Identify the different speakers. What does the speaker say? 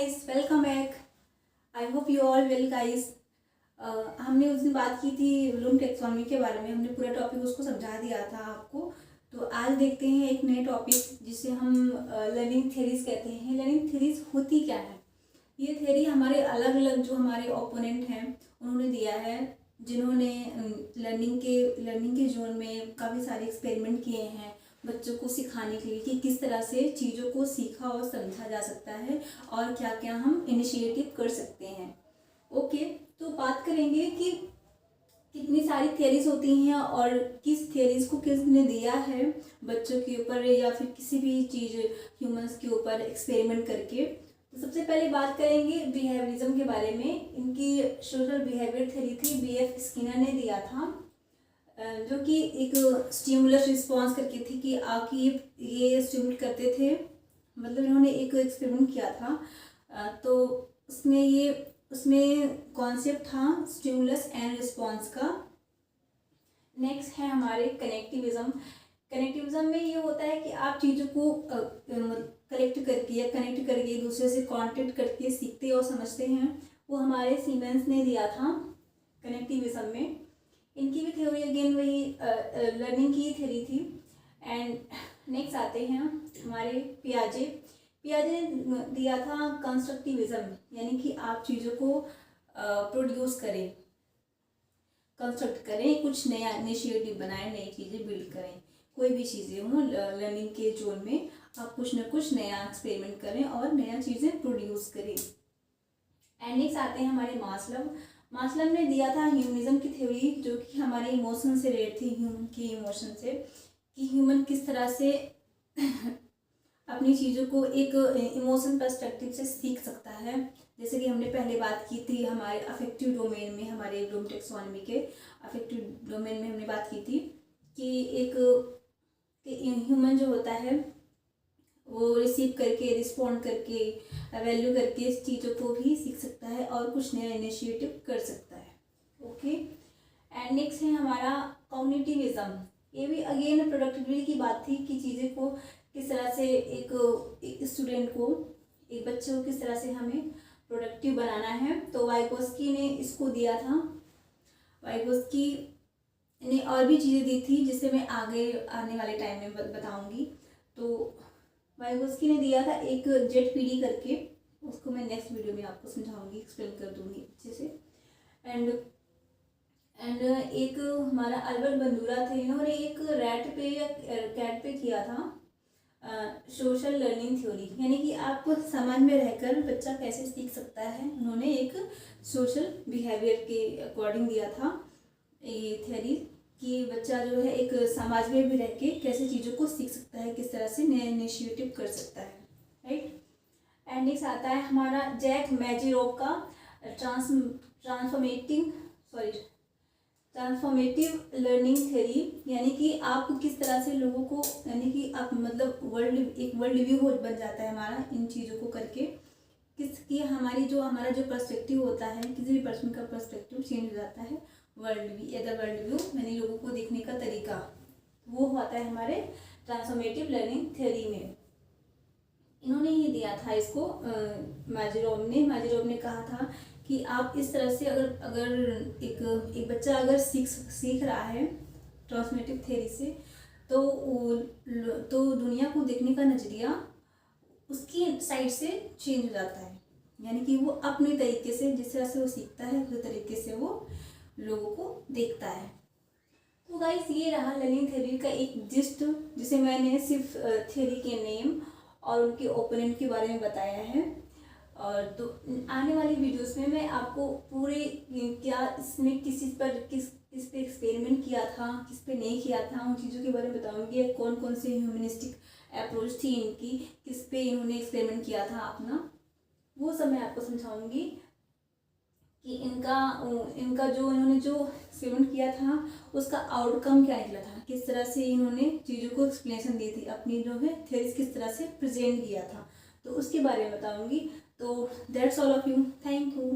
Speaker 1: Guys, welcome back. I hope you all well guys. हमने उस दिन बात की थी ब्लूम टेक्सोनॉमी के बारे में। हमने पूरा टॉपिक उसको समझा दिया था आपको। तो आज देखते हैं एक नए टॉपिक जिसे हम लर्निंग थ्योरीज कहते हैं। लर्निंग थ्योरीज होती क्या है? ये थ्योरी हमारे अलग अलग जो हमारे ओपोनेंट हैं उन्होंने दिया है, जिन्होंने लर्निंग के जोन में काफ़ी सारे एक्सपेरिमेंट किए हैं बच्चों को सिखाने के लिए कि किस तरह से चीज़ों को सीखा और समझा जा सकता है और क्या क्या हम इनिशिएटिव कर सकते हैं। ओके, तो बात करेंगे कि कितनी सारी थियरीज होती हैं और किस थियरीज को किसने दिया है बच्चों के ऊपर या फिर किसी भी चीज़ ह्यूमंस के ऊपर एक्सपेरिमेंट करके। तो सबसे पहले बात करेंगे बिहेवियरिज्म के बारे में। इनकी सोशल बिहेवियर थ्योरी थी, बीएफ स्किनर ने दिया था, जो कि एक स्टिमुलस रिस्पॉन्स करके थी कि आपकी ये स्टिमुलेट करते थे। मतलब इन्होंने एक एक्सपेरिमेंट किया था, तो उसमें कॉन्सेप्ट था स्टिमुलस एंड रिस्पॉन्स का। नेक्स्ट है हमारे कनेक्टिविज्म। कनेक्टिविज्म में ये होता है कि आप चीज़ों को कलेक्ट करके या कनेक्ट करके एक दूसरे से कॉन्टेक्ट करके सीखते और समझते हैं। वो हमारे सीमेंस ने दिया था कनेक्टिविज्म में। इनकी भी थ्योरी अगेन वही लर्निंग की थ्योरी थी। एंड नेक्स्ट आते हैं हमारे पियाजे ने दिया था कंस्ट्रक्टिविज्म, यानी कि आप चीज़ों को प्रोड्यूस करें, कंस्ट्रक्ट करें, कुछ नया इनिशिएटिव बनाएं, नई चीज़ें बिल्ड करें। कोई भी चीज़ें हों लर्निंग के जोन में आप कुछ ना कुछ नया एक्सपेरिमेंट करें और नया चीज़ें प्रोड्यूस करें। एंड नेक्स्ट आते हैं हमारे मास्लव ने दिया था ह्यूमनिज्म की थ्योरी, जो कि हमारे इमोशन से रिलेटेड थी, ह्यूमन की इमोशन से, कि ह्यूमन किस तरह से अपनी चीज़ों को एक इमोशन पर्सपेक्टिव से सीख सकता है। जैसे कि हमने पहले बात की थी हमारे अफेक्टिव डोमेन में, हमारे ब्लूम टेक्सोनॉमी के अफेक्टिव डोमेन में हमने बात की थी कि एक ह्यूमन जो होता है वो रिसीव करके, रिस्पॉन्ड करके, वैल्यू करके इस चीज़ों को भी सीख सकता है और कुछ नया इनिशिएटिव कर सकता है। ओके, एंड नेक्स्ट है हमारा कॉग्निटिविज्म। ये भी अगेन प्रोडक्टिविटी की बात थी कि चीज़ें को किस तरह से एक स्टूडेंट को, एक बच्चे को किस तरह से हमें प्रोडक्टिव बनाना है। तो वाइगोस्की ने इसको दिया था। वाइगोस्की ने और भी चीज़ें दी थी जिसे मैं आगे आने वाले टाइम में बताऊँगी। तो वाइगोस्की ने दिया था एक जेट पीडी करके, उसको मैं नेक्स्ट वीडियो में आपको समझाऊंगी, एक्सप्लेन कर दूंगी अच्छे से। एंड एक हमारा अल्बर्ट बंदूरा थे, इन्होंने एक रैट पे या कैट पे किया था सोशल लर्निंग थ्योरी, यानी कि आप समाज में रहकर बच्चा कैसे सीख सकता है। उन्होंने एक सोशल बिहेवियर के अकॉर्डिंग दिया था ये थ्योरी कि बच्चा जो है एक समाज में भी रह के कैसे चीज़ों को सीख सकता है, किस तरह से नया इनिशिएटिव कर सकता है, राइट। एंड नेक्स्ट आता है हमारा जैक मैजिरोव का ट्रांसफॉर्मेटिव लर्निंग थ्योरी, यानी कि आप किस तरह से लोगों को, यानी कि आप मतलब वर्ल्ड रिव्यू बन जाता है हमारा इन चीज़ों को करके, हमारा जो पर्सपेक्टिव होता है, किसी भी पर्सन का पर्सपेक्टिव चेंज हो जाता है। वर्ल्ड व्यू यानी लोगों को देखने का तरीका, वो होता है हमारे ट्रांसफॉर्मेटिव लर्निंग थ्योरी में। इन्होंने ये दिया था इसको मैजिरोव ने कहा था कि आप इस तरह से अगर एक बच्चा अगर सीख रहा है ट्रांसफॉर्मेटिव थ्योरी से, तो दुनिया को देखने का नज़रिया उसकी साइड से चेंज हो जाता है, यानी कि वो अपने तरीके से, जिस तरह से वो सीखता है उस तरीके से वो लोगों को देखता है। तो गाइस, ये रहा लर्निंग थ्योरी का एक जिस्ट, जिसे मैंने सिर्फ थ्योरी के नेम और उनके ओपोनेंट के बारे में बताया है। और तो आने वाली वीडियोस में मैं आपको पूरे क्या इसमें किस पे एक्सपेरिमेंट किया था, किस पे नहीं किया था, उन चीज़ों के बारे में बताऊंगी। कौन कौन से ह्यूमनिस्टिक अप्रोच थी इनकी, किस पे इन्होंने एक्सपेरिमेंट किया था अपना, वो सब मैं आपको समझाऊंगी कि इनका जो इन्होंने जो एक्सपेरिमेंट किया था उसका आउटकम क्या निकला था, किस तरह से इन्होंने चीज़ों को एक्सप्लेनेशन दी थी, अपनी जो है थ्योरीज किस तरह से प्रेजेंट किया था, तो उसके बारे में बताऊंगी। तो that's all of you, thank you.